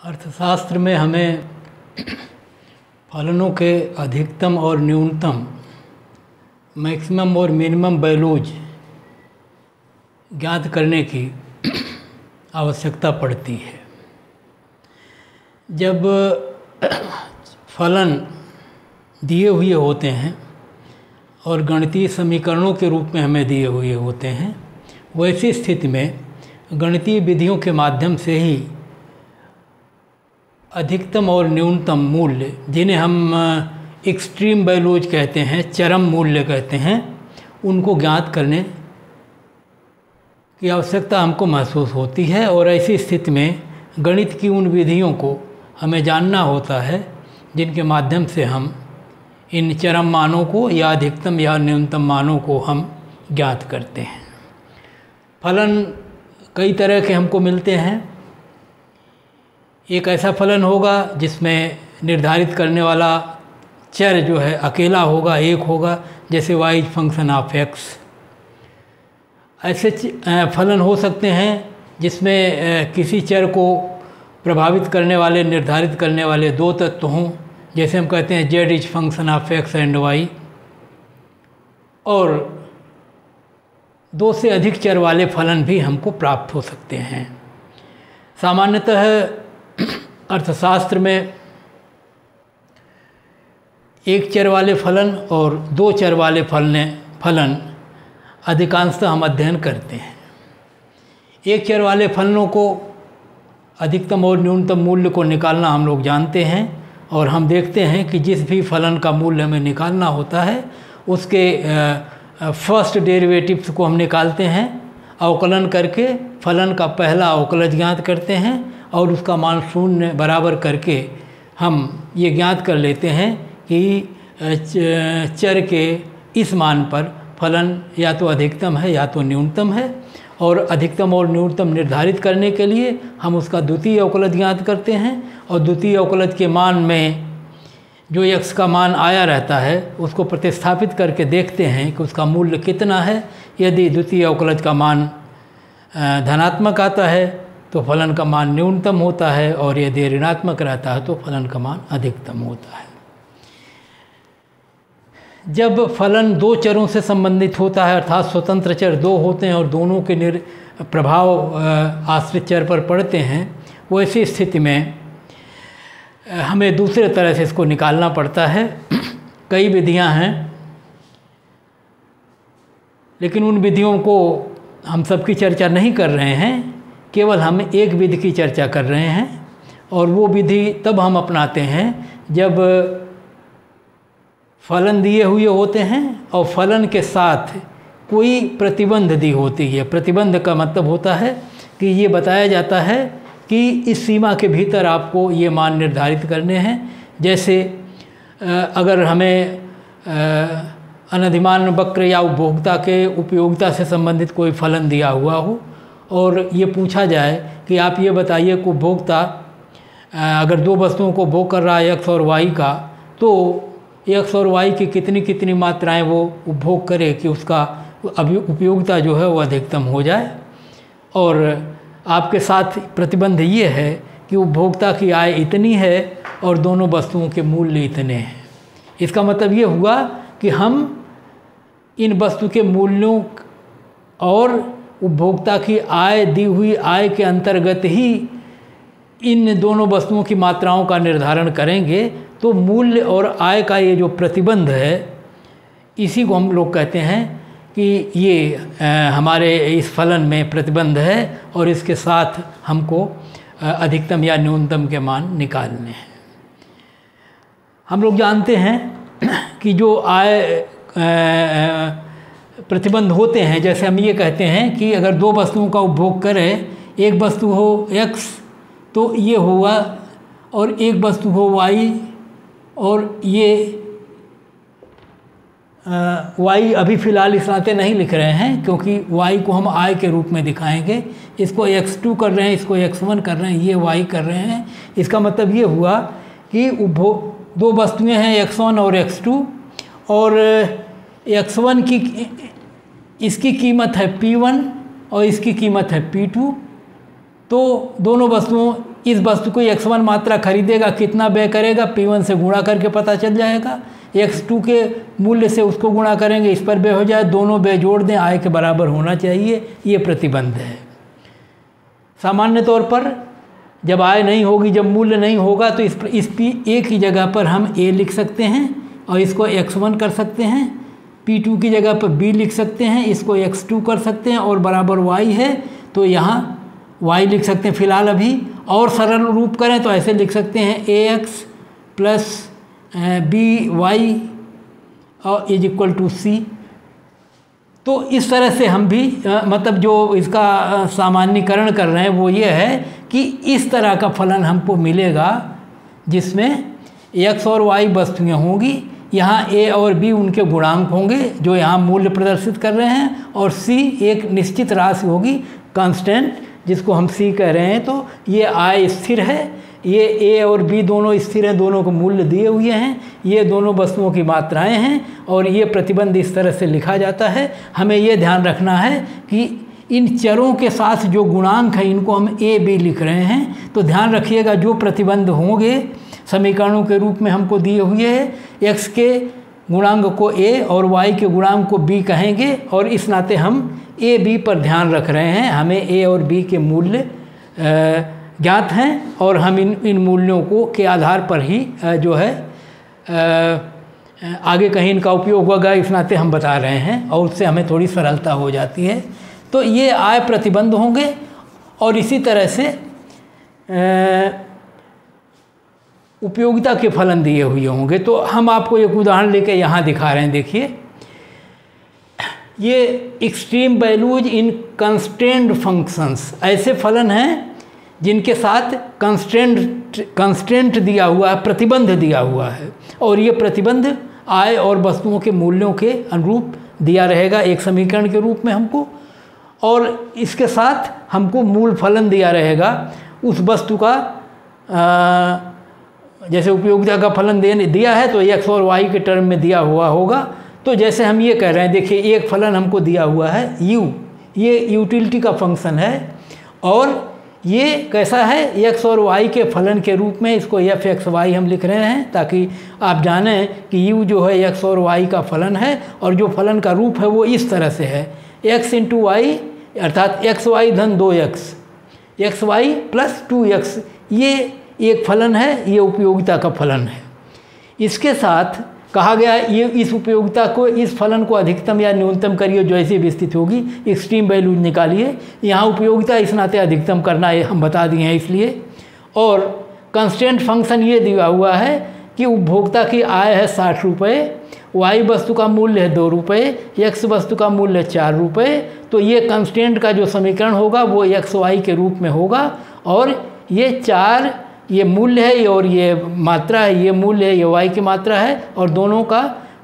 अर्थशास्त्र में हमें फलनों के अधिकतम और न्यूनतम, मैक्सिमम और मिनिमम वैल्यूज ज्ञात करने की आवश्यकता पड़ती है। जब फलन दिए हुए होते हैं और गणितीय समीकरणों के रूप में हमें दिए हुए होते हैं, वैसी स्थिति में गणितीय विधियों के माध्यम से ही अधिकतम और न्यूनतम मूल्य, जिन्हें हम एक्सट्रीम वैल्यूज कहते हैं, चरम मूल्य कहते हैं, उनको ज्ञात करने की आवश्यकता हमको महसूस होती है। और ऐसी स्थिति में गणित की उन विधियों को हमें जानना होता है जिनके माध्यम से हम इन चरम मानों को या अधिकतम या न्यूनतम मानों को हम ज्ञात करते हैं। फलन कई तरह के हमको मिलते हैं। एक ऐसा फलन होगा जिसमें निर्धारित करने वाला चर जो है अकेला होगा, एक होगा, जैसे y is function of x। ऐसे फलन हो सकते हैं जिसमें किसी चर को प्रभावित करने वाले, निर्धारित करने वाले दो तत्व हों, जैसे हम कहते हैं z is function of x and y। और दो से अधिक चर वाले फलन भी हमको प्राप्त हो सकते हैं। सामान्यतः अर्थशास्त्र में एक चर वाले फलन और दो चर वाले फलन अधिकांशतः हम अध्ययन करते हैं। एक चर वाले फलनों को अधिकतम और न्यूनतम मूल्य को निकालना हम लोग जानते हैं, और हम देखते हैं कि जिस भी फलन का मूल्य हमें निकालना होता है उसके फर्स्ट डेरिवेटिव्स को हम निकालते हैं, अवकलन करके फलन का पहला अवकलज ज्ञात करते हैं और उसका मान 0 बराबर करके हम ये ज्ञात कर लेते हैं कि चर के इस मान पर फलन या तो अधिकतम है या तो न्यूनतम है। और अधिकतम और न्यूनतम निर्धारित करने के लिए हम उसका द्वितीय अवकलज ज्ञात करते हैं, और द्वितीय अवकलज के मान में जो x का मान आया रहता है उसको प्रतिस्थापित करके देखते हैं कि उसका मूल्य कितना है। यदि द्वितीय अवकलज का मान धनात्मक आता है तो फलन का मान न्यूनतम होता है, और यदि ऋणात्मक रहता है तो फलन का मान अधिकतम होता है। जब फलन दो चरों से संबंधित होता है, अर्थात स्वतंत्र चर दो होते हैं और दोनों के प्रभाव आश्रित चर पर पड़ते हैं, वैसी स्थिति में हमें दूसरे तरह से इसको निकालना पड़ता है। कई विधियां हैं, लेकिन उन विधियों को हम सबकी चर्चा नहीं कर रहे हैं, केवल हम एक विधि की चर्चा कर रहे हैं। और वो विधि तब हम अपनाते हैं जब फलन दिए हुए होते हैं और फलन के साथ कोई प्रतिबंध दी होती है। प्रतिबंध का मतलब होता है कि ये बताया जाता है कि इस सीमा के भीतर आपको ये मान निर्धारित करने हैं। जैसे अगर हमें अनधिमान वक्र या उपभोक्ता के उपयोगिता से संबंधित कोई फलन दिया हुआ हो और ये पूछा जाए कि आप ये बताइए कि उपभोक्ता अगर दो वस्तुओं को भोग कर रहा है x और y का, तो x और y की कितनी कितनी मात्राएं वो उपभोग करे कि उसका उपयोगिता जो है वो अधिकतम हो जाए। और आपके साथ प्रतिबंध ये है कि उपभोक्ता की आय इतनी है और दोनों वस्तुओं के मूल्य इतने हैं। इसका मतलब ये हुआ कि हम इन वस्तु के मूल्यों और उपभोक्ता की आय, दी हुई आय के अंतर्गत ही इन दोनों वस्तुओं की मात्राओं का निर्धारण करेंगे। तो मूल्य और आय का ये जो प्रतिबंध है, इसी को हम लोग कहते हैं कि ये हमारे इस फलन में प्रतिबंध है और इसके साथ हमको अधिकतम या न्यूनतम के मान निकालने हैं। हम लोग जानते हैं कि जो आय प्रतिबंध होते हैं, जैसे हम ये कहते हैं कि अगर दो वस्तुओं का उपभोग करें, एक वस्तु हो x तो ये हुआ, और एक वस्तु हो y, और ये y अभी फ़िलहाल इस नाते नहीं लिख रहे हैं क्योंकि y को हम i के रूप में दिखाएंगे। इसको x2 कर रहे हैं, इसको x1 कर रहे हैं, ये y कर रहे हैं। इसका मतलब ये हुआ कि दो वस्तुएं हैं x1 और x2, और x1 की इसकी कीमत है P1 और इसकी कीमत है P2। तो दोनों वस्तुओं इस वस्तु को x1 मात्रा खरीदेगा, कितना व्यय करेगा, P1 से गुणा करके पता चल जाएगा। x2 के मूल्य से उसको गुणा करेंगे, इस पर व्यय हो जाए, दोनों व्यय जोड़ दें, आय के बराबर होना चाहिए। ये प्रतिबंध है। सामान्य तौर पर जब आय नहीं होगी, जब मूल्य नहीं होगा, तो इस P1 की जगह पर हम A लिख सकते हैं और इसको x1 कर सकते हैं। P2 की जगह पर B लिख सकते हैं, इसको x2 कर सकते हैं, और बराबर y है तो यहाँ y लिख सकते हैं फिलहाल अभी। और सरल रूप करें तो ऐसे लिख सकते हैं ax प्लस by और इज इक्वल टू c। तो इस तरह से हम भी मतलब जो इसका सामान्यीकरण कर रहे हैं वो ये है कि इस तरह का फलन हमको मिलेगा जिसमें x और y वस्तुएं होंगी, यहाँ a और b उनके गुणांक होंगे जो यहाँ मूल्य प्रदर्शित कर रहे हैं, और c एक निश्चित राशि होगी, कांस्टेंट, जिसको हम c कह रहे हैं। तो ये आय स्थिर है, ये a और b दोनों स्थिर हैं, दोनों को मूल्य दिए हुए हैं, ये दोनों वस्तुओं की मात्राएं हैं, और ये प्रतिबंध इस तरह से लिखा जाता है। हमें ये ध्यान रखना है कि इन चरों के साथ जो गुणांक हैं इनको हम a b लिख रहे हैं। तो ध्यान रखिएगा जो प्रतिबंध होंगे समीकरणों के रूप में हमको दिए हुए हैं, x के गुणांक को a और y के गुणांक को b कहेंगे, और इस नाते हम a b पर ध्यान रख रहे हैं। हमें a और b के मूल्य ज्ञात हैं और हम इन मूल्यों को के आधार पर ही जो है आगे कहीं इनका उपयोग होगा, इस नाते हम बता रहे हैं, और उससे हमें थोड़ी सरलता हो जाती है। तो ये आय प्रतिबंध होंगे, और इसी तरह से उपयोगिता के फलन दिए हुए होंगे। तो हम आपको एक उदाहरण लेके यहाँ दिखा रहे हैं। देखिए, ये extreme values in constraint functions, ऐसे फलन हैं जिनके साथ कंस्ट्रेंट दिया हुआ है, प्रतिबंध दिया हुआ है, और ये प्रतिबंध आय और वस्तुओं के मूल्यों के अनुरूप दिया रहेगा एक समीकरण के रूप में हमको, और इसके साथ हमको मूल फलन दिया रहेगा उस वस्तु का। जैसे उपयोगिता का फलन दिया है तो x और y के टर्म में दिया हुआ होगा। तो जैसे हम ये कह रहे हैं, देखिए एक फलन हमको दिया हुआ है u, ये यूटिलिटी का फंक्शन है, और ये कैसा है, x और y के फलन के रूप में इसको f(x,y) हम लिख रहे हैं, ताकि आप जानें कि u जो है x और y का फलन है, और जो फलन का रूप है वो इस तरह से है, x इंटू वाई अर्थात xy धन 2x, xy प्लस 2x, ये एक फलन है, ये उपयोगिता का फलन है। इसके साथ कहा गया ये इस उपयोगिता को, इस फलन को अधिकतम या न्यूनतम करिए, जैसी भी स्थिति होगी, एक्सट्रीम वैल्यूज निकालिए। यहाँ उपयोगिता इस नाते अधिकतम करना है, हम बता दिए हैं इसलिए। और कंस्टेंट फंक्शन ये दिया हुआ है कि उपभोक्ता की आय है 60 रुपये, y वस्तु का मूल्य है 2 रुपये, x वस्तु का मूल्य 4 रुपये। तो ये कंस्टेंट का जो समीकरण होगा वो x y के रूप में होगा, और ये 4 ये मूल्य है और ये मात्रा है, ये मूल्य है, ये y की मात्रा है, और दोनों का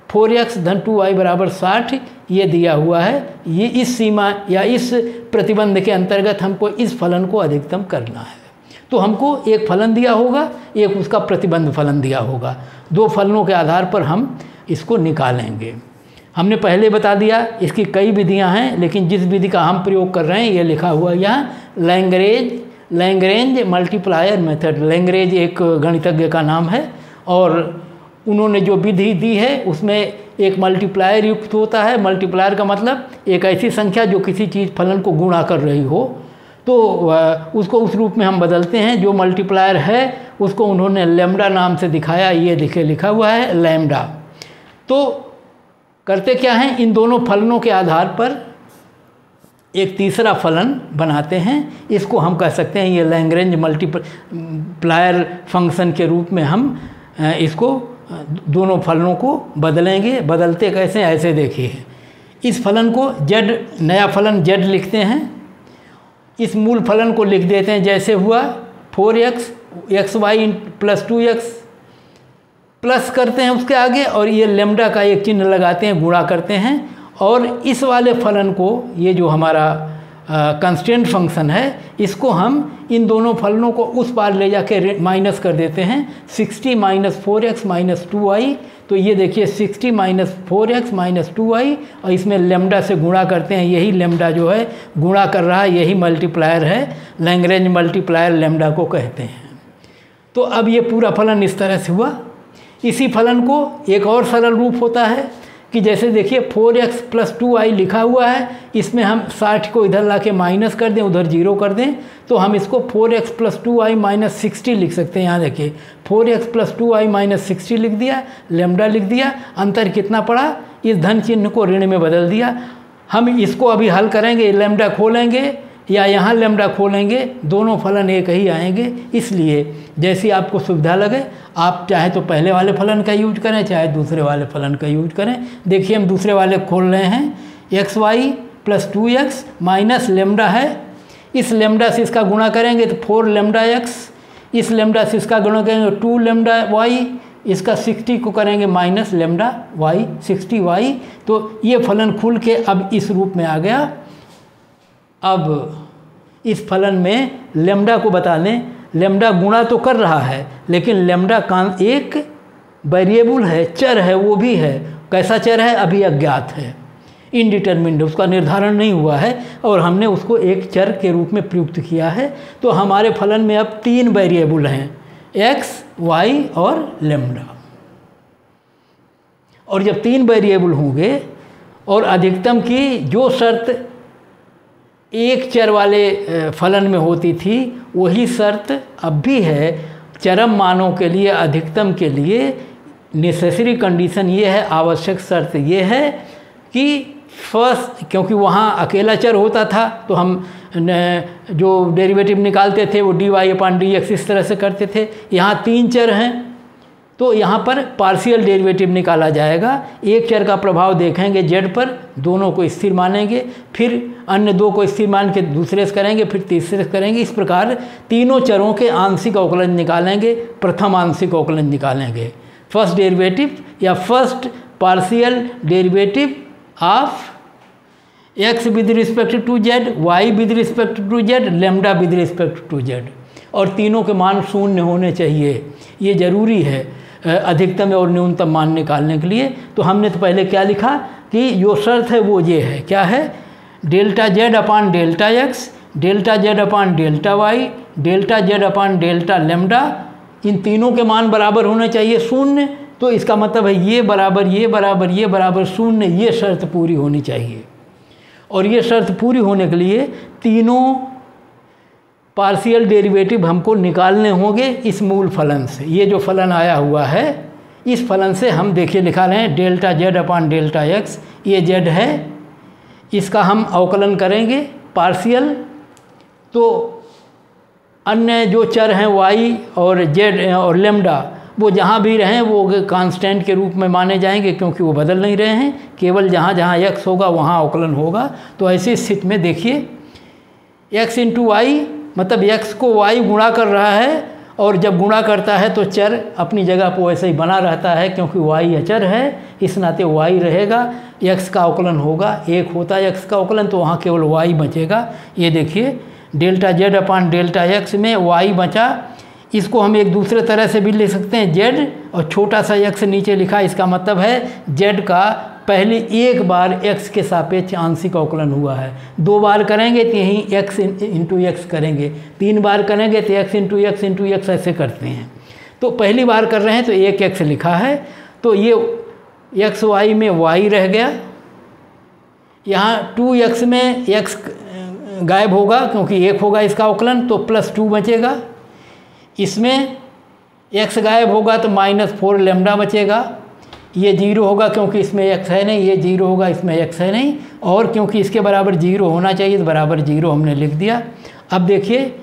4x धन 2y बराबर 60 ये दिया हुआ है। ये इस सीमा या इस प्रतिबंध के अंतर्गत हमको इस फलन को अधिकतम करना है। तो हमको एक फलन दिया होगा, एक उसका प्रतिबंध फलन दिया होगा, दो फलनों के आधार पर हम इसको निकालेंगे। हमने पहले बता दिया इसकी कई विधियां हैं, लेकिन जिस विधि का हम प्रयोग कर रहे हैं ये लिखा हुआ यहाँ लैग्रेंज मल्टीप्लायर मेथड। लैग्रेंज एक गणितज्ञ का नाम है, और उन्होंने जो विधि दी है उसमें एक मल्टीप्लायर युक्त होता है। मल्टीप्लायर का मतलब एक ऐसी संख्या जो किसी चीज़ फलन को गुणा कर रही हो, तो उसको उस रूप में हम बदलते हैं। जो मल्टीप्लायर है उसको उन्होंने लैम्डा नाम से दिखाया, ये लिखा हुआ है लैम्डा। तो करते क्या हैं, इन दोनों फलनों के आधार पर एक तीसरा फलन बनाते हैं। इसको हम कह सकते हैं ये लैग्रेंज मल्टीप्लायर फंक्शन के रूप में हम इसको दोनों फलनों को बदलेंगे। बदलते कैसे, ऐसे देखिए, इस फलन को z, नया फलन z लिखते हैं, इस मूल फलन को लिख देते हैं जैसे हुआ 4x xy plus 2x, plus करते हैं उसके आगे, और ये लैम्डा का एक चिन्ह लगाते हैं, गुणा करते हैं, और इस वाले फलन को, ये जो हमारा कंस्टेंट फंक्शन है, इसको हम इन दोनों फलनों को उस पार ले जाके माइनस कर देते हैं। 60 माइनस 4x माइनस 2y, तो ये देखिए 60 माइनस 4x माइनस 2y और इसमें लेमडा से गुणा करते हैं, यही लेमडा जो है गुणा कर रहा है, यही मल्टीप्लायर है, लैग्रेंज मल्टीप्लायर लेमडा को कहते हैं। तो अब ये पूरा फलन इस तरह से हुआ। इसी फलन को एक और सरल रूप होता है कि जैसे देखिए 4x प्लस 2y लिखा हुआ है, इसमें हम 60 को इधर ला के माइनस कर दें, उधर 0 कर दें, तो हम इसको 4x प्लस 2y माइनस 60 लिख सकते हैं। यहाँ देखिए 4x प्लस 2y माइनस 60 लिख दिया, लेमडा लिख दिया, अंतर कितना पड़ा, इस धन चिन्ह को ऋण में बदल दिया। हम इसको अभी हल करेंगे, लेमडा खोलेंगे या यहाँ लेमडा खोलेंगे, दोनों फलन एक ही आएंगे। इसलिए जैसी आपको सुविधा लगे, आप चाहे तो पहले वाले फलन का यूज करें, चाहे दूसरे वाले फलन का यूज करें। देखिए हम दूसरे वाले खोल रहे हैं, xy plus 2x minus lambda है, इस लेमडा से इसका गुणा करेंगे तो 4 लेमडा x, इस लेमडा से इसका गुणा करेंगे 2 लेमडा y, इसका 60 को करेंगे माइनस लेमडा y 60y। तो ये फलन खुल के अब इस रूप में आ गया। अब इस फलन में लेमडा को बता लें, लेमडा गुणा तो कर रहा है लेकिन लेमडा का एक वेरिएबल है, चर है, वो भी है। कैसा चर है, अभी अज्ञात है, इनडिटरमिन्ड, उसका निर्धारण नहीं हुआ है और हमने उसको एक चर के रूप में प्रयुक्त किया है। तो हमारे फलन में अब 3 वेरिएबल हैं, x, y और लेमडा। और जब 3 वेरिएबल होंगे और अधिकतम की जो शर्त एक चर वाले फलन में होती थी वही शर्त अब भी है चरम मानों के लिए, अधिकतम के लिए नेसेसरी कंडीशन ये है, आवश्यक शर्त ये है कि फर्स्ट, क्योंकि वहाँ अकेला चर होता था तो हम जो डेरिवेटिव निकालते थे वो dy/dx इस तरह से करते थे। यहाँ 3 चर हैं तो यहाँ पर पार्शियल डेरिवेटिव निकाला जाएगा। एक चर का प्रभाव देखेंगे z पर, दोनों को स्थिर मानेंगे, फिर अन्य 2 को स्थिर मान के दूसरे से करेंगे, फिर तीसरे से करेंगे। इस प्रकार तीनों चरों के आंशिक अवकलन निकालेंगे, प्रथम आंशिक अवकलन निकालेंगे, फर्स्ट डेरिवेटिव या first partial derivative of x with respect to z, y with respect to z, lambda with respect to z। और तीनों के मान शून्य होने चाहिए, ये ज़रूरी है अधिकतम और न्यूनतम मान निकालने के लिए। तो हमने तो पहले क्या लिखा कि जो शर्त है वो ये है, क्या है, delta z upon delta x, delta z upon delta y, delta z upon delta lambda, इन तीनों के मान बराबर होने चाहिए शून्य। तो इसका मतलब है ये बराबर ये बराबर ये बराबर शून्य, ये शर्त पूरी होनी चाहिए। और ये शर्त पूरी होने के लिए तीनों पार्शियल डेरिवेटिव हमको निकालने होंगे इस मूल फलन से। ये जो फलन आया हुआ है, इस फलन से हम देखिए निकाल रहे हैं delta z upon delta x, ये z है, इसका हम अवकलन करेंगे पार्शियल। तो अन्य जो चर हैं y और z और लेमडा, वो जहाँ भी रहें वो कांस्टेंट के रूप में माने जाएंगे क्योंकि वो बदल नहीं रहे हैं, केवल जहाँ जहाँ x होगा वहाँ अवकलन होगा। तो ऐसी स्थिति में देखिए x इंटू वाई, मतलब x को y गुणा कर रहा है और जब गुणा करता है तो चर अपनी जगह पर वैसे ही बना रहता है क्योंकि y अचर है, इस नाते y रहेगा। x का अवकलन होगा, 1 होता है x का अवकलन, तो वहाँ केवल y बचेगा। ये देखिए delta z upon delta x में y बचा, इसको हम एक दूसरे तरह से भी लिख सकते हैं z और छोटा सा x नीचे लिखा, इसका मतलब है z का पहले एक बार x के सापेक्ष आंशिक अवकलन हुआ है, 2 बार करेंगे तो यहीं x इंटू एक्स करेंगे, 3 बार करेंगे तो x into x into x ऐसे करते हैं। तो पहली बार कर रहे हैं तो 1x लिखा है, तो ये x y में y रह गया, यहाँ 2x में x गायब होगा क्योंकि 1 होगा इसका अवकलन, तो +2 बचेगा। इसमें x गायब होगा तो -4 लेमडा बचेगा, ये 0 होगा क्योंकि इसमें x है नहीं, ये 0 होगा इसमें x है नहीं, और क्योंकि इसके बराबर 0 होना चाहिए तो बराबर 0 हमने लिख दिया। अब देखिए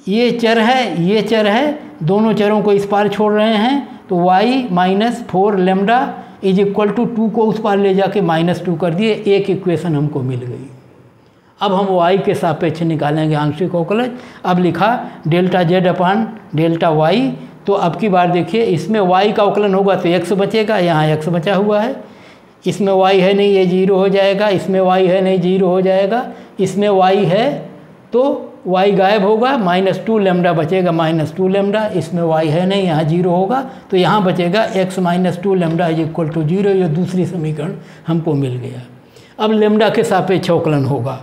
ये चर है, ये चर है, दोनों चरों को इस पार छोड़ रहे हैं तो y -4 lambda is equal to 2 को उस पार ले जाके -2 कर दिए, एक इक्वेशन हमको मिल गई। अब हम y के सापेक्ष निकालेंगे आंशिक अवकलन। अब लिखा delta z upon delta y, तो अब की बार देखिए इसमें y का अवकलन होगा तो x बचेगा, यहाँ x बचा हुआ है, इसमें y है नहीं, ये 0 हो जाएगा, इसमें y है नहीं, 0 हो जाएगा, इसमें y है तो y गायब होगा, -2 लैम्डा बचेगा, -2 लैम्डा, इसमें y है नहीं, यहाँ 0 होगा, तो यहाँ बचेगा x - 2 लैम्डा = 0। ये दूसरी समीकरण हमको मिल गया। अब लैम्डा के सापेक्ष अवकलन होगा,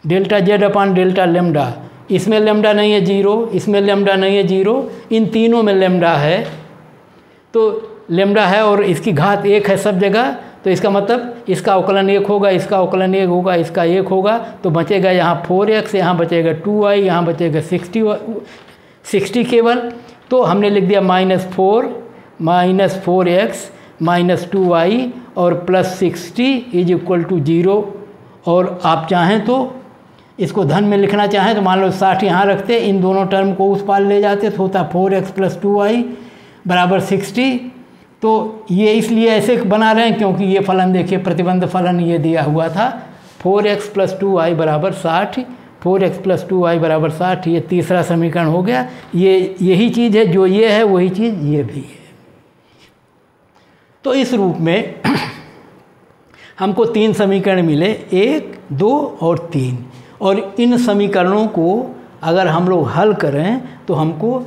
delta z upon delta lambda. इसमें लैम्डा नहीं है 0, इसमें लैम्डा नहीं है 0, इन तीनों में लैम्डा है, तो लैम्डा है और इसकी घात 1 है सब जगह, तो इसका मतलब इसका अवकलन 1 होगा, इसका अवकलन 1 होगा, इसका 1 होगा, तो बचेगा यहाँ 4x, यहाँ बचेगा 2y, यहाँ बचेगा 60 केवल। तो हमने लिख दिया -4x - 2y और +60 = 0। और आप चाहें तो इसको धन में लिखना चाहें तो मान लो 60 यहाँ रखते, इन दोनों टर्म को उस पार ले जाते तो होता 4x + 2y = 60। तो ये इसलिए ऐसे बना रहे हैं क्योंकि ये फलन देखिए, प्रतिबंध फलन ये दिया हुआ था 4x + 2y = 60, 4x + 2y = 60। ये तीसरा समीकरण हो गया। ये यही चीज़ है, जो ये है वही चीज़ ये भी है। तो इस रूप में हमको 3 समीकरण मिले, 1, 2 और 3। और इन समीकरणों को अगर हम लोग हल करें तो हमको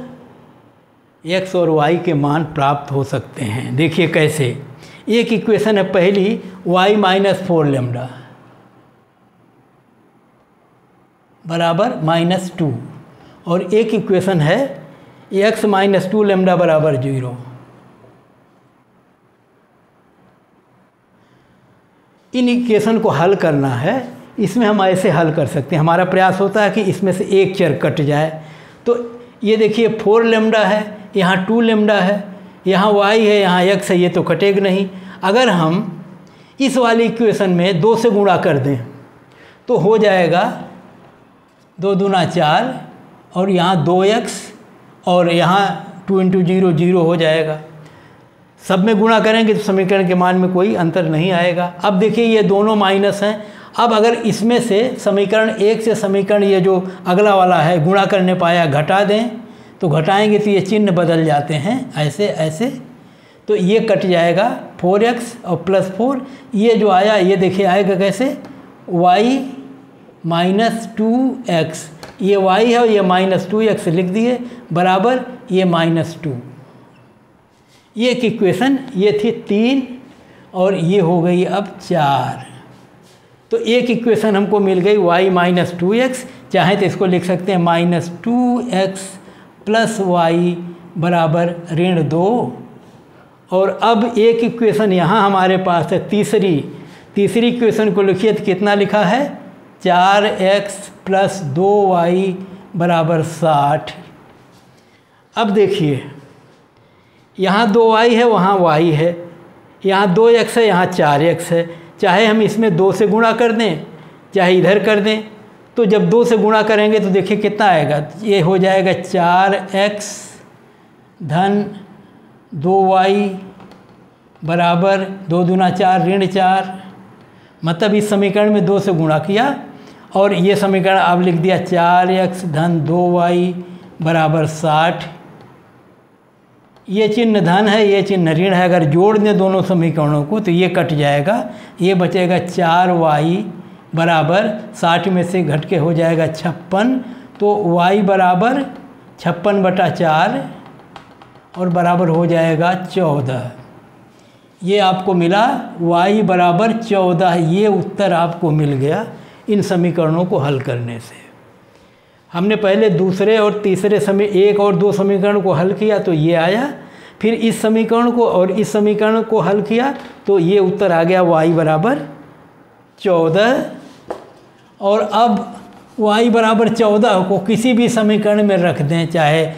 x और y के मान प्राप्त हो सकते हैं। देखिए कैसे, एक इक्वेशन है पहली y - 4 लैम्डा बराबर -2, और एक इक्वेशन है x - 2 लैम्डा बराबर 0। इन इक्वेशन को हल करना है। इसमें हम ऐसे हल कर सकते हैं, हमारा प्रयास होता है कि इसमें से एक चर कट जाए। तो ये देखिए 4 लैम्डा है, यहाँ 2 लैम्डा है, यहाँ y है, यहाँ x है, ये तो कटेगा नहीं। अगर हम इस वाली इक्वेशन में 2 से गुणा कर दें तो हो जाएगा 2 दूना 4, और यहाँ 2x और यहाँ 2 × 0 0 हो जाएगा। सब में गुणा करेंगे तो समीकरण के मान में कोई अंतर नहीं आएगा। अब देखिए ये दोनों माइनस हैं। अब अगर इसमें से समीकरण 1 से समीकरण ये जो अगला वाला है गुणा करने पाया घटा दें तो घटाएंगे तो ये चिन्ह बदल जाते हैं, ऐसे ऐसे, तो ये कट जाएगा 4x और +4। ये जो आया ये देखिए आएगा कैसे, y - 2x, ये y है और ये -2x लिख दिए बराबर ये -2। ये एक इक्वेशन ये थी 3 और ये हो गई अब 4। तो एक इक्वेशन हमको मिल गई y - 2x, चाहे तो इसको लिख सकते हैं -2x + y बराबर -2। और अब एक इक्वेशन यहाँ हमारे पास है तीसरी इक्वेशन को लिखिए तो कितना लिखा है, 4x + 2y बराबर 60। अब देखिए यहाँ 2y है, वहाँ y है, यहाँ 2x है, यहाँ 4x है। चाहे हम इसमें 2 से गुणा कर दें चाहे इधर कर दें, तो जब 2 से गुणा करेंगे तो देखिए कितना आएगा, ये हो जाएगा 4x धन 2y बराबर 2 दूना 4 ऋण 4। मतलब इस समीकरण में 2 से गुणा किया और ये समीकरण अब लिख दिया 4x धन 2y बराबर 60। ये चिन्ह धन है, ये चिन्ह ऋण है। अगर जोड़ दें दोनों समीकरणों को तो ये कट जाएगा, ये बचेगा 4y बराबर 60 में से घट के हो जाएगा 56। तो y बराबर 56/4 और बराबर हो जाएगा 14। ये आपको मिला y बराबर 14। ये उत्तर आपको मिल गया इन समीकरणों को हल करने से। हमने पहले दूसरे और तीसरे एक और 2 समीकरण को हल किया तो ये आया, फिर इस समीकरण को और इस समीकरण को हल किया तो ये उत्तर आ गया y बराबर 14। और अब y बराबर 14 को किसी भी समीकरण में रख दें, चाहे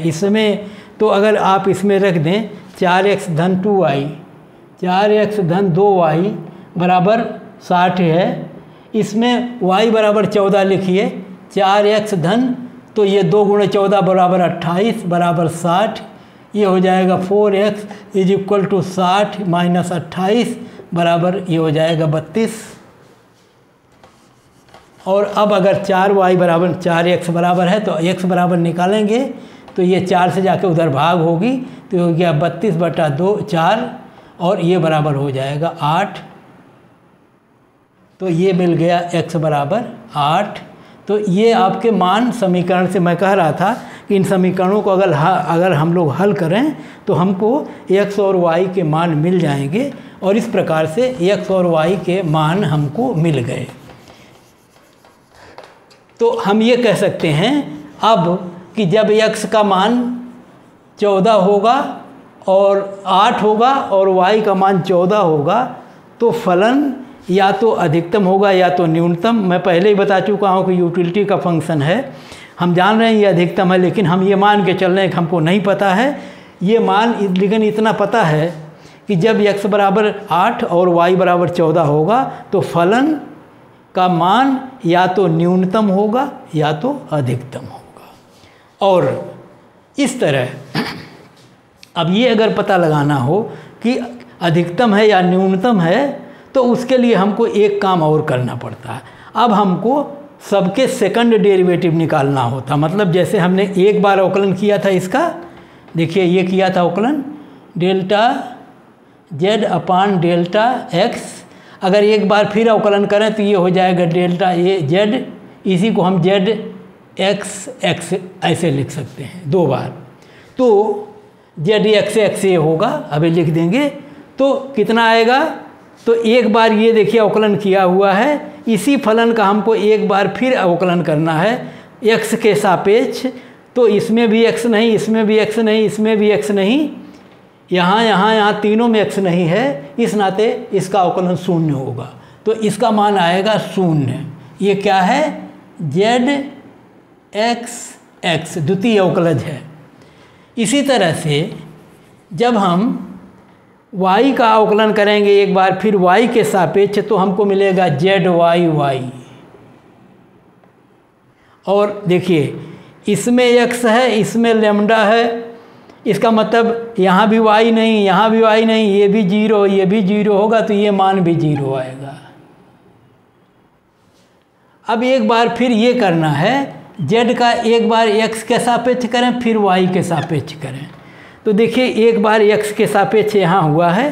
इसमें, तो अगर आप इसमें रख दें 4x धन 2y, 4x धन 2y बराबर 60 है, इसमें y बराबर 14 लिखिए, 4x धन, तो ये 2 × 14 बराबर 28 बराबर 60। ये हो जाएगा 4x = 60 - 28 बराबर ये हो जाएगा 32। और अब अगर 4y बराबर 4x बराबर है तो x बराबर निकालेंगे तो ये 4 से जाके उधर भाग होगी तो हो गया 32/4 और ये बराबर हो जाएगा 8। तो ये मिल गया x बराबर 8। तो ये आपके मान समीकरण से मैं कह रहा था कि इन समीकरणों को अगर हम लोग हल करें तो हमको x और y के मान मिल जाएंगे, और इस प्रकार से x और y के मान हमको मिल गए। तो हम ये कह सकते हैं अब कि जब x का मान 14 होगा और 8 होगा और y का मान 14 होगा तो फलन या तो अधिकतम होगा या तो न्यूनतम। मैं पहले ही बता चुका हूँ कि यूटिलिटी का फंक्शन है, हम जान रहे हैं ये अधिकतम है, लेकिन हम ये मान के चल रहे हैं कि हमको नहीं पता है ये मान, लेकिन इतना पता है कि जब x बराबर 8 और y बराबर 14 होगा तो फलन का मान या तो न्यूनतम होगा या तो अधिकतम होगा। और इस तरह अब ये अगर पता लगाना हो कि अधिकतम है या न्यूनतम है तो उसके लिए हमको एक काम और करना पड़ता है। अब हमको सबके सेकंड डेरिवेटिव निकालना होता, मतलब जैसे हमने एक बार अवकलन किया था इसका, देखिए ये किया था अवकलन delta z upon delta x, अगर एक बार फिर अवकलन करें तो ये हो जाएगा डेल्टा ए z, इसी को हम z x ऐसे लिख सकते हैं दो बार, तो z x ये होगा, अभी लिख देंगे तो कितना आएगा। तो एक बार ये देखिए अवकलन किया हुआ है, इसी फलन का हमको एक बार फिर अवकलन करना है x के सापेक्ष, तो इसमें भी x नहीं, इसमें भी x नहीं, इसमें भी x नहीं, यहाँ तीनों में x नहीं है, इस नाते इसका अवकलन शून्य होगा। तो इसका मान आएगा शून्य। ये क्या है, z x द्वितीय अवकलज है। इसी तरह से जब हम y का अवकलन करेंगे एक बार फिर y के सापेक्ष तो हमको मिलेगा ZYY। और देखिए इसमें x है, इसमें लैम्डा है, इसका मतलब यहाँ भी y नहीं, यहाँ भी y नहीं, ये भी जीरो, ये भी जीरो होगा तो ये मान भी जीरो आएगा। अब एक बार फिर ये करना है, z का एक बार x के सापेक्ष करें फिर y के सापेक्ष करें, तो देखिए एक बार x के सापेक्ष यहाँ हुआ है,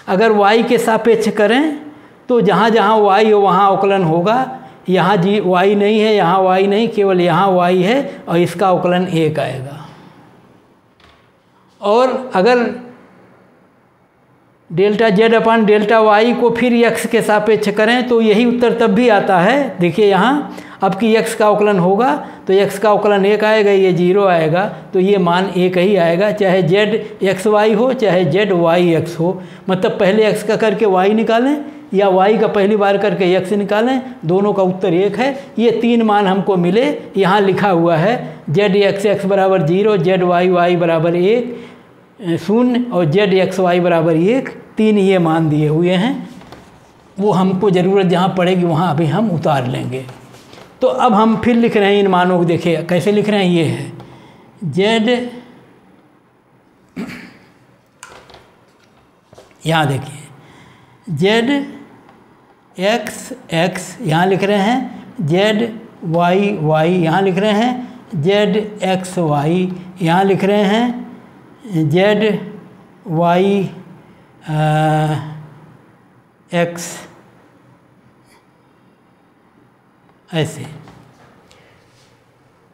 अगर y के सापेक्ष करें तो जहाँ जहाँ y हो वहाँ अवकलन होगा, यहाँ y नहीं है, यहाँ y नहीं, केवल यहाँ y है और इसका अवकलन 1 आएगा। और अगर delta z upon delta y को फिर x के सापेक्ष करें तो यही उत्तर तब भी आता है। देखिए यहाँ अब कि x का अवकलन होगा तो x का अवकलन 1 आएगा, ये 0 आएगा, तो ये मान 1 ही आएगा, चाहे z xy हो चाहे z yx हो। मतलब पहले x का करके y निकालें या y का पहली बार करके x निकालें, दोनों का उत्तर 1 है। ये 3 मान हमको मिले, यहाँ लिखा हुआ है z x बराबर 0, z y बराबर 1 0 और z xy बराबर 1, 3 ये मान दिए हुए हैं। वो हमको ज़रूरत जहाँ पड़ेगी वहाँ अभी हम उतार लेंगे। तो अब हम फिर लिख रहे हैं इन मानों को, देखिए कैसे लिख रहे हैं, ये है z, यहाँ देखिए z x यहाँ लिख रहे हैं, z y यहाँ लिख रहे हैं, z xy यहाँ लिख रहे हैं, z y x ऐसे।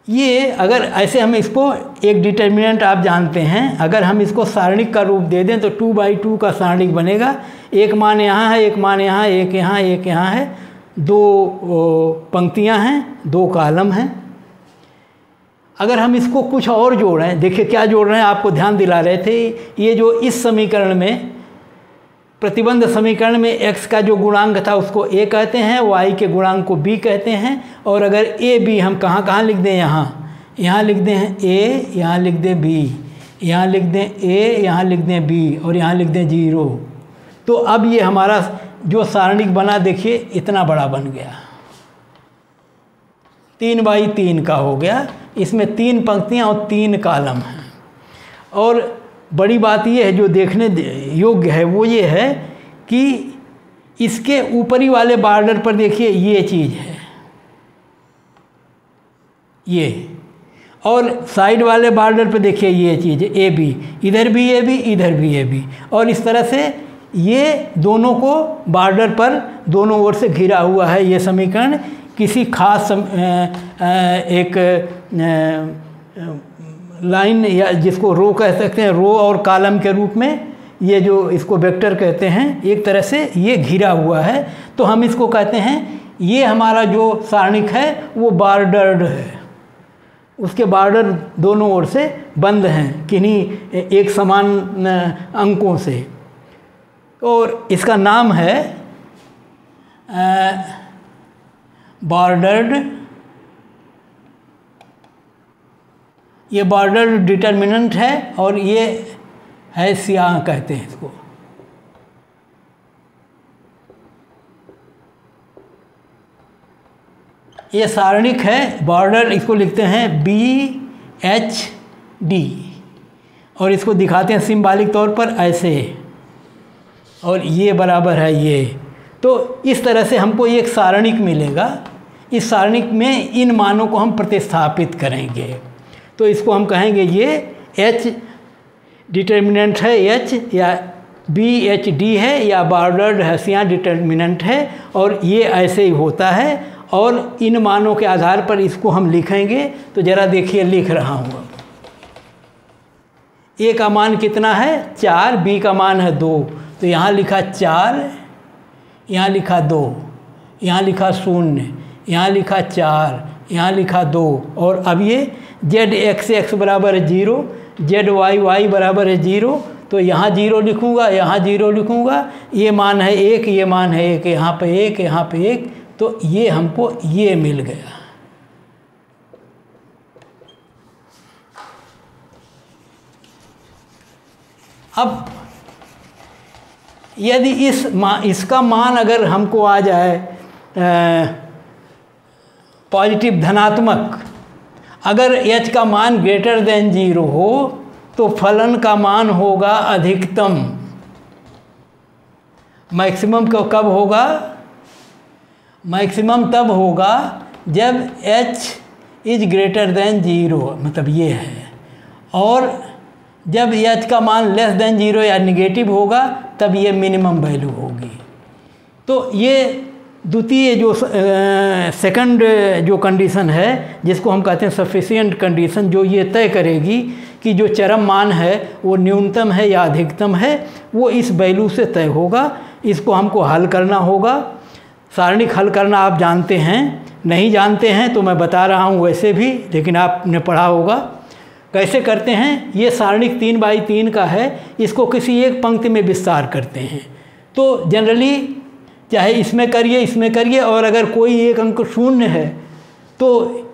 ये अगर ऐसे हम इसको एक डिटर्मिनेंट आप जानते हैं, अगर हम इसको सारणिक का रूप दे दें तो 2/2 का सारणिक बनेगा। एक मान यहाँ है, एक मान यहाँ, एक यहाँ, एक यहाँ है, 2 पंक्तियाँ हैं, 2 कॉलम हैं। अगर हम इसको कुछ और जोड़ें, देखिए क्या जोड़ रहे हैं, आपको ध्यान दिला रहे थे, ये जो इस समीकरण में प्रतिबंध समीकरण में x का जो गुणांक था उसको a कहते हैं, y के गुणांक को b कहते हैं। और अगर a b हम कहाँ लिख दें, यहाँ लिख दें a, यहाँ लिख दें b, यहाँ लिख दें a, यहाँ लिख दें b और यहाँ लिख दें 0, तो अब ये हमारा जो सारणिक बना देखिए इतना बड़ा बन गया, 3/3 का हो गया। इसमें 3 पंक्तियाँ और 3 कॉलम हैं। और बड़ी बात ये है जो देखने योग्य है वो ये है कि इसके ऊपरी वाले बॉर्डर पर देखिए ये चीज़ है, ये, और साइड वाले बॉर्डर पर देखिए ये चीज़ है ए बी, इधर भी ए बी, इधर भी ए बी, और इस तरह से ये दोनों को बॉर्डर पर दोनों ओर से घिरा हुआ है ये समीकरण, किसी खास एक लाइन या जिसको रो कह सकते हैं, रो और कॉलम के रूप में, ये जो इसको वेक्टर कहते हैं, एक तरह से ये घिरा हुआ है, तो हम इसको कहते हैं ये हमारा जो सारणिक है वो बॉर्डर्ड है, उसके बॉर्डर दोनों ओर से बंद हैं किन्हीं एक समान अंकों से, और इसका नाम है बॉर्डर्ड, ये बॉर्डर्ड डिटर्मिनेंट है, और ये है स्याह कहते हैं इसको। ये सारणिक है बॉर्डर, इसको लिखते हैं BHD, और इसको दिखाते हैं सिंबॉलिक तौर पर ऐसे, और ये बराबर है ये। तो इस तरह से हमको एक सारणिक मिलेगा, इस सारणिक में इन मानों को हम प्रतिस्थापित करेंगे, तो इसको हम कहेंगे ये H डिटर्मिनेंट है H, या BHD है, या बॉर्डर्ड हसिया डिटर्मिनेंट है, और ये ऐसे ही होता है, और इन मानों के आधार पर इसको हम लिखेंगे। तो ज़रा देखिए लिख रहा हूँ। A का मान कितना है 4, B का मान है 2, तो यहाँ लिखा 4, यहाँ लिखा 2, यहाँ लिखा 0, यहाँ लिखा 4, यहाँ लिखा 2, और अब ये Z बराबर है 0, ZY बराबर है 0, तो यहाँ 0 लिखूँगा, यहाँ 0 लिखूँगा, ये मान है 1, ये मान है 1, यहाँ पे 1, यहाँ पे 1, तो ये हमको ये मिल गया। अब यदि इसका मान अगर हमको आ जाए पॉजिटिव धनात्मक, अगर H का मान ग्रेटर देन 0 हो तो फलन का मान होगा अधिकतम। मैक्सिमम कब होगा? मैक्सिमम तब होगा जब H इज ग्रेटर देन 0, मतलब ये है, और जब H का मान लेस देन 0 या निगेटिव होगा तब ये मिनिमम वैल्यू होगी। तो ये द्वितीय जो सेकंड जो कंडीशन है, जिसको हम कहते हैं सफिशिएंट कंडीशन, जो ये तय करेगी कि जो चरम मान है वो न्यूनतम है या अधिकतम है, वो इस वैल्यू से तय होगा। इसको हमको हल करना होगा। सारणिक हल करना आप जानते हैं, नहीं जानते हैं तो मैं बता रहा हूँ वैसे भी, लेकिन आपने पढ़ा होगा। कैसे करते हैं? ये सारणिक 3 बाई 3 का है, इसको किसी एक पंक्ति में विस्तार करते हैं। तो जनरली चाहे इसमें करिए, इसमें करिए, और अगर कोई एक अंक शून्य है तो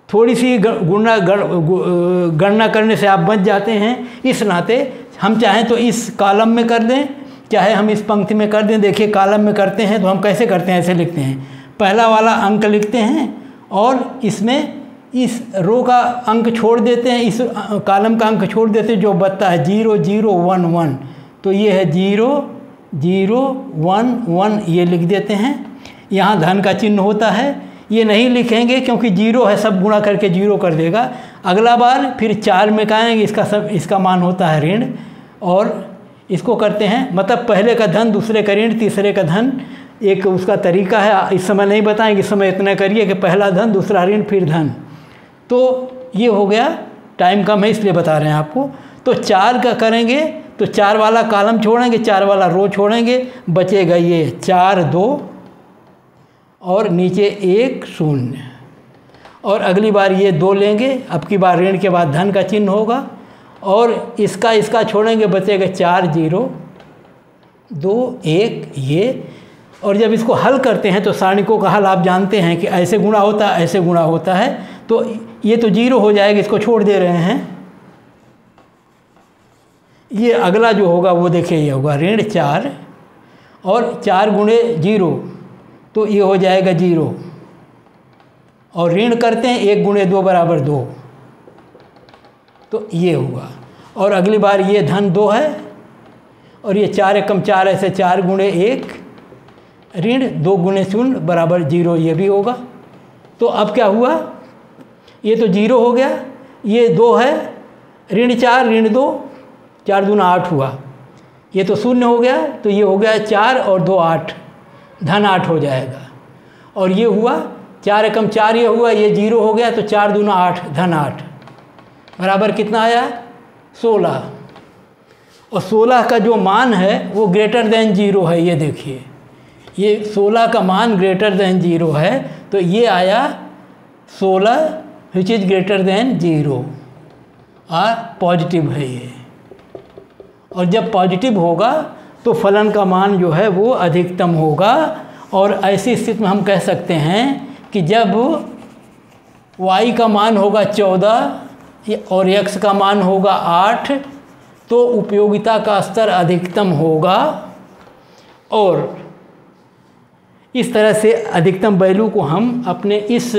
थोड़ी सी गणना करने से आप बच जाते हैं। इस नाते हम चाहें तो इस कॉलम में कर दें, चाहे हम इस पंक्ति में कर दें। देखिए कॉलम में करते हैं तो हम कैसे करते हैं, ऐसे लिखते हैं, पहला वाला अंक लिखते हैं और इसमें इस रो का अंक छोड़ देते हैं, इस कॉलम का अंक छोड़ देते हैं जो बचता है 0 0 1 1, तो ये है 0 0 1 1, ये लिख देते हैं। यहाँ धन का चिन्ह होता है, ये नहीं लिखेंगे क्योंकि 0 है, सब गुणा करके 0 कर देगा। अगला बार फिर 4 में कहेंगे, इसका मान होता है ऋण, और इसको करते हैं, मतलब पहले का धन, दूसरे का ऋण, तीसरे का धन। एक उसका तरीका है, इस समय नहीं बताएंगे, इस समय इतना करिए कि पहला धन, दूसरा ऋण, फिर धन। तो ये हो गया, टाइम कम है इसलिए बता रहे हैं आपको। तो 4 का करेंगे तो 4 वाला कॉलम छोड़ेंगे, 4 वाला रो छोड़ेंगे, बचेगा ये 4 2 और नीचे 1 0, और अगली बार ये 2 लेंगे, अब की बार ऋण के बाद धन का चिन्ह होगा, और इसका छोड़ेंगे, बचेगा 4 0 2 1 ये। और जब इसको हल करते हैं तो सारणिकों का हल आप जानते हैं कि ऐसे गुणा होता है, ऐसे गुणा होता है, तो ये तो 0 हो जाएगा, इसको छोड़ दे रहे हैं। ये अगला जो होगा वो देखिए ये होगा ऋण 4 और 4 गुणे 0, तो ये हो जाएगा 0, और ऋण करते हैं 1 गुणे 2 बराबर 2, तो ये हुआ। और अगली बार ये धन 2 है, और ये 4 एकम 4 ऐसे 4 गुणे 1 ऋण 2 गुणे 0 बराबर 0, ये भी होगा। तो अब क्या हुआ, ये तो 0 हो गया, ये 2 है, ऋण 4 ऋण 2, 4 दूना 8 हुआ, ये तो 0 हो गया, तो ये हो गया 4 और 2 8, धन 8 हो जाएगा। और ये हुआ 4 एकम 4 ये हुआ, ये 0 हो गया, तो 4 दूना 8 धन 8 बराबर कितना आया 16। और 16 का जो मान है वो ग्रेटर देन 0 है। ये देखिए, ये 16 का मान ग्रेटर देन 0 है, तो ये आया 16 विच इज़ ग्रेटर देन 0 और पॉजिटिव है ये। और जब पॉजिटिव होगा तो फलन का मान जो है वो अधिकतम होगा। और ऐसी स्थिति में हम कह सकते हैं कि जब y का मान होगा 14 और x का मान होगा 8 तो उपयोगिता का स्तर अधिकतम होगा। और इस तरह से अधिकतम वैल्यू को हम अपने इस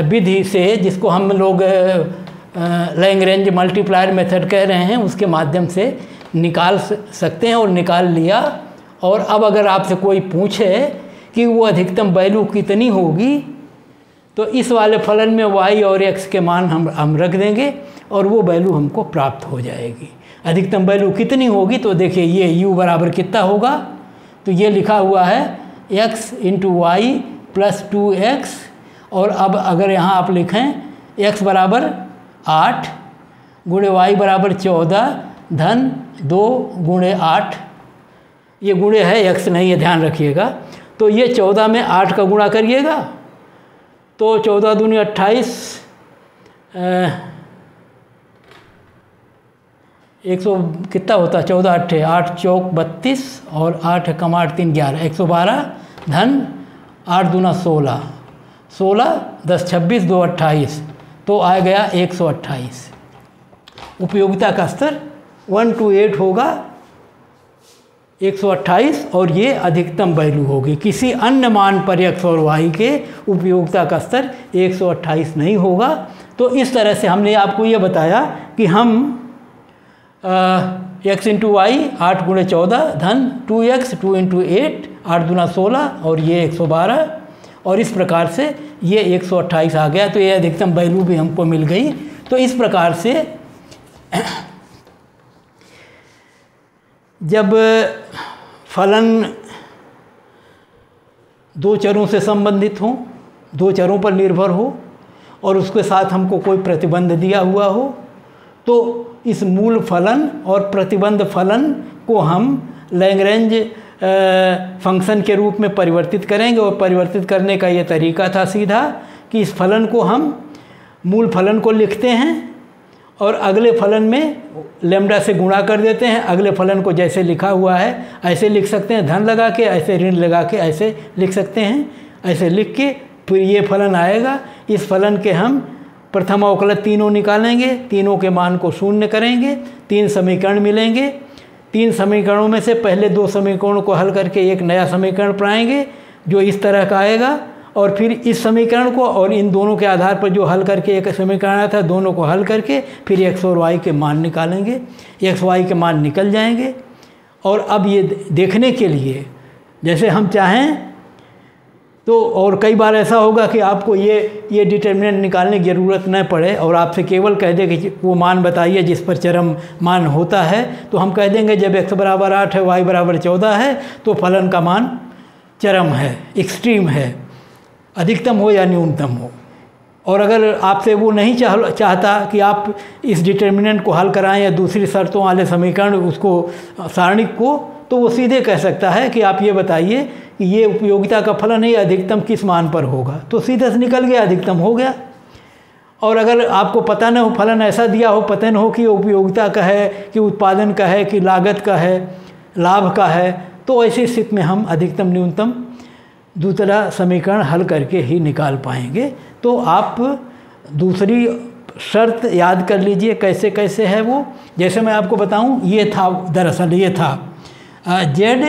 विधि से, जिसको हम लोग लैग्रेंज मल्टीप्लायर मेथड कह रहे हैं, उसके माध्यम से निकाल सकते हैं और निकाल लिया। और अब अगर आपसे कोई पूछे कि वो अधिकतम वैल्यू कितनी होगी तो इस वाले फलन में y और x के मान हम रख देंगे और वो वैल्यू हमको प्राप्त हो जाएगी। अधिकतम वैल्यू कितनी होगी तो देखिए ये u बराबर कितना होगा, तो ये लिखा हुआ है x into Y plus 2x। और अब अगर यहाँ आप लिखें x बराबर 8 गुणे y बराबर 14 धन 2 गुणे 8, ये गुणे है x नहीं है, ध्यान रखिएगा। तो ये 14 में 8 का गुणा करिएगा तो 14 दूनी 28, 100 कितना होता है 14 8 8 चौक 32 और 8 कम 8 3 11 112 धन 8 दूना 16 16 10 26 2 28 तो आ गया 128। उपयोगिता का स्तर 1 to 8 होगा 128 और ये अधिकतम वैल्यू होगी। किसी अन्य मान पर x और y के उपयोगिता का स्तर 128 नहीं होगा। तो इस तरह से हमने आपको ये बताया कि हम x इंटू वाई 8 गुणे 14 धन 2x 2 इंटू 8 8 दूना 16 और ये 112 और इस प्रकार से ये 128 आ गया। तो ये अधिकतम वैल्यू भी हमको मिल गई। तो इस प्रकार से जब फलन दो चरों से संबंधित हो, दो चरों पर निर्भर हो और उसके साथ हमको कोई प्रतिबंध दिया हुआ हो तो इस मूल फलन और प्रतिबंध फलन को हम लैग्रेंज फंक्शन के रूप में परिवर्तित करेंगे। और परिवर्तित करने का ये तरीका था सीधा कि इस फलन को हम मूल फलन को लिखते हैं और अगले फलन में लैम्डा से गुणा कर देते हैं। अगले फलन को जैसे लिखा हुआ है ऐसे लिख सकते हैं, धन लगा के, ऐसे ऋण लगा के ऐसे लिख सकते हैं। ऐसे लिख के फिर ये फलन आएगा। इस फलन के हम प्रथम अवकलज तीनों निकालेंगे, तीनों के मान को शून्य करेंगे, 3 समीकरण मिलेंगे। 3 समीकरणों में से पहले 2 समीकरणों को हल करके एक नया समीकरण पाएंगे जो इस तरह का आएगा। और फिर इस समीकरण को और इन दोनों के आधार पर जो हल करके एक समीकरण आया था, दोनों को हल करके फिर x और y के मान निकालेंगे। x y के मान निकल जाएंगे। और अब ये देखने के लिए जैसे हम चाहें तो, और कई बार ऐसा होगा कि आपको ये डिटर्मिनेंट निकालने की ज़रूरत न पड़े और आपसे केवल कह दे कि वो मान बताइए जिस पर चरम मान होता है, तो हम कह देंगे जब x बराबर 8 है, y बराबर 14 है तो फलन का मान चरम है, एक्सट्रीम है, अधिकतम हो या न्यूनतम हो। और अगर आपसे वो नहीं चाहता कि आप इस डिटर्मिनेंट को हल कराएं या दूसरी शर्तों वाले समीकरण उसको सारणिक को, तो वो सीधे कह सकता है कि आप ये बताइए कि ये उपयोगिता का फलन है, अधिकतम किस मान पर होगा, तो सीधे से निकल गया, अधिकतम हो गया। और अगर आपको पता न हो, फलन ऐसा दिया हो, पता न हो कि उपयोगिता का है कि उत्पादन का है कि लागत का है, लाभ का है, तो ऐसी स्थिति में हम अधिकतम न्यूनतम दूसरा समीकरण हल करके ही निकाल पाएंगे। तो आप दूसरी शर्त याद कर लीजिए कैसे कैसे है वो। जैसे मैं आपको बताऊं, ये था दरअसल ये था जेड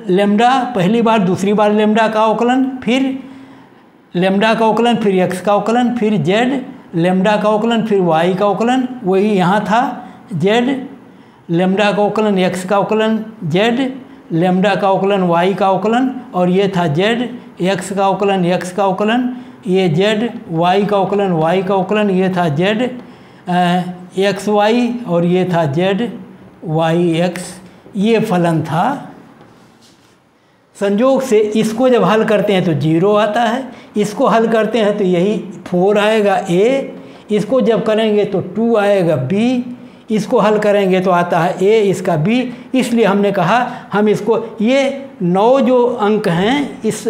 लेम्डा पहली बार, दूसरी बार लेम्डा का अवकलन, फिर लेम्डा का अवकलन, फिर एक्स का अवकलन, फिर जेड लेम्डा का अवकलन, फिर वाई का अवकलन। वही यहाँ था जेड लेम्डा का अवकलन, एक्स का अवकलन, जेड लेम्डा का अवकलन, वाई का अवकलन, और ये था जेड एक्स का अवकलन, एक्स का अवकलन, ये जेड वाई का अवकलन, वाई का अवकलन, ये था जेड एक्स वाई और ये था जेड वाई एक्स। ये फलन था संयोग से इसको जब हल करते हैं तो 0 आता है, इसको हल करते हैं तो यही 4 आएगा A, इसको जब करेंगे तो 2 आएगा B, इसको हल करेंगे तो आता है A, इसका B। इसलिए हमने कहा हम इसको ये 9 जो अंक हैं इस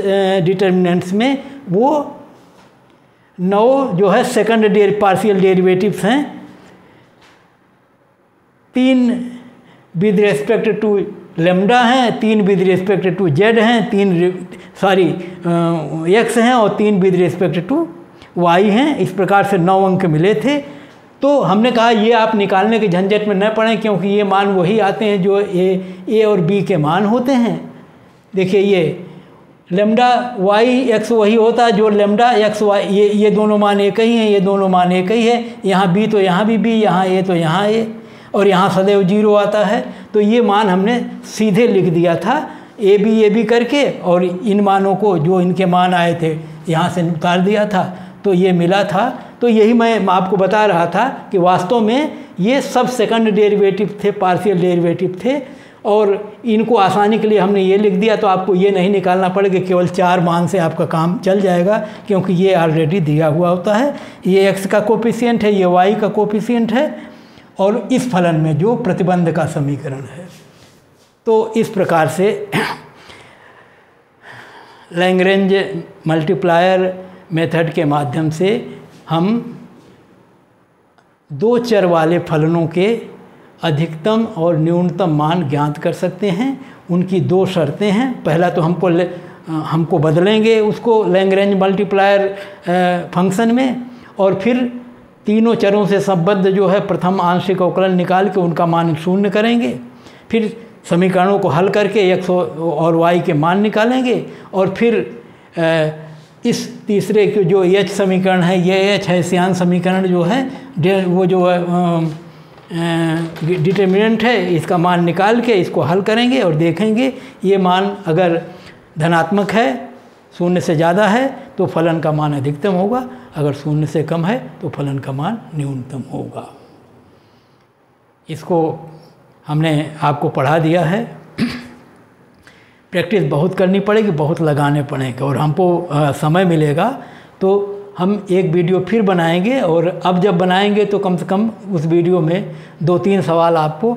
डिटर्मिनेंट्स में, वो 9 जो है सेकंड पार्शियल डेरिवेटिव्स हैं, 3 विद रिस्पेक्ट टू लेमडा हैं, 3 विद रिस्पेक्ट टू जेड हैं, 3 एक्स हैं और 3 विद रिस्पेक्ट टू वाई हैं। इस प्रकार से 9 अंक मिले थे। तो हमने कहा ये आप निकालने के झंझट में न पड़ें, क्योंकि ये मान वही आते हैं जो ए और बी के मान होते हैं। देखिए ये लेमडा वाई एक्स वही होता है जो लेमडा एक्स वाई, ये दोनों मान एक ही हैं, ये दोनों मान एक ही है। यहाँ बी तो यहाँ भी बी, यहाँ ए तो यहाँ ए, और यहाँ सदैव 0 आता है। तो ये मान हमने सीधे लिख दिया था ए बी करके, और इन मानों को जो इनके मान आए थे यहाँ से उतार दिया था, तो ये मिला था। तो यही मैं आपको बता रहा था कि वास्तव में ये सब सेकंड डेरिवेटिव थे, पार्शियल डेरिवेटिव थे, और इनको आसानी के लिए हमने ये लिख दिया। तो आपको ये नहीं निकालना पड़ेगा, केवल 4 मान से आपका काम चल जाएगा, क्योंकि ये ऑलरेडी दिया हुआ होता है। ये एक्स का कोफिशिएंट है, ये वाई का कोफिशिएंट है, और इस फलन में जो प्रतिबंध का समीकरण है। तो इस प्रकार से लैग्रेंज मल्टीप्लायर मेथड के माध्यम से हम 2 चर वाले फलनों के अधिकतम और न्यूनतम मान ज्ञात कर सकते हैं। उनकी 2 शर्तें हैं। पहला तो हमको बदलेंगे उसको लैग्रेंज मल्टीप्लायर फंक्शन में, और फिर तीनों चरों से संबद्ध जो है प्रथम आंशिक अवकलन निकाल के उनका मान 0 करेंगे। फिर समीकरणों को हल करके x और y के मान निकालेंगे, और फिर इस तीसरे के जो h समीकरण है, ये h हैसियान समीकरण जो है, वो जो डिटर्मिनेंट है, इसका मान निकाल के इसको हल करेंगे और देखेंगे ये मान अगर धनात्मक है, 0 से ज़्यादा है, तो फलन का मान अधिकतम होगा, अगर 0 से कम है तो फलन का मान न्यूनतम होगा। इसको हमने आपको पढ़ा दिया है। प्रैक्टिस बहुत करनी पड़ेगी, बहुत लगाने पड़ेंगे, और हमको समय मिलेगा तो हम एक वीडियो फिर बनाएंगे। और अब जब बनाएंगे तो कम से कम उस वीडियो में 2-3 सवाल आपको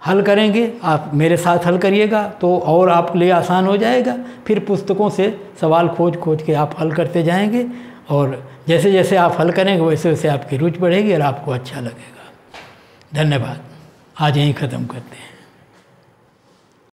हल करेंगे, आप मेरे साथ हल करिएगा तो और आपके लिए आसान हो जाएगा। फिर पुस्तकों से सवाल खोज के आप हल करते जाएंगे, और जैसे जैसे आप हल करेंगे वैसे वैसे आपकी रुचि बढ़ेगी और आपको अच्छा लगेगा। धन्यवाद। आज यहीं ख़त्म करते हैं।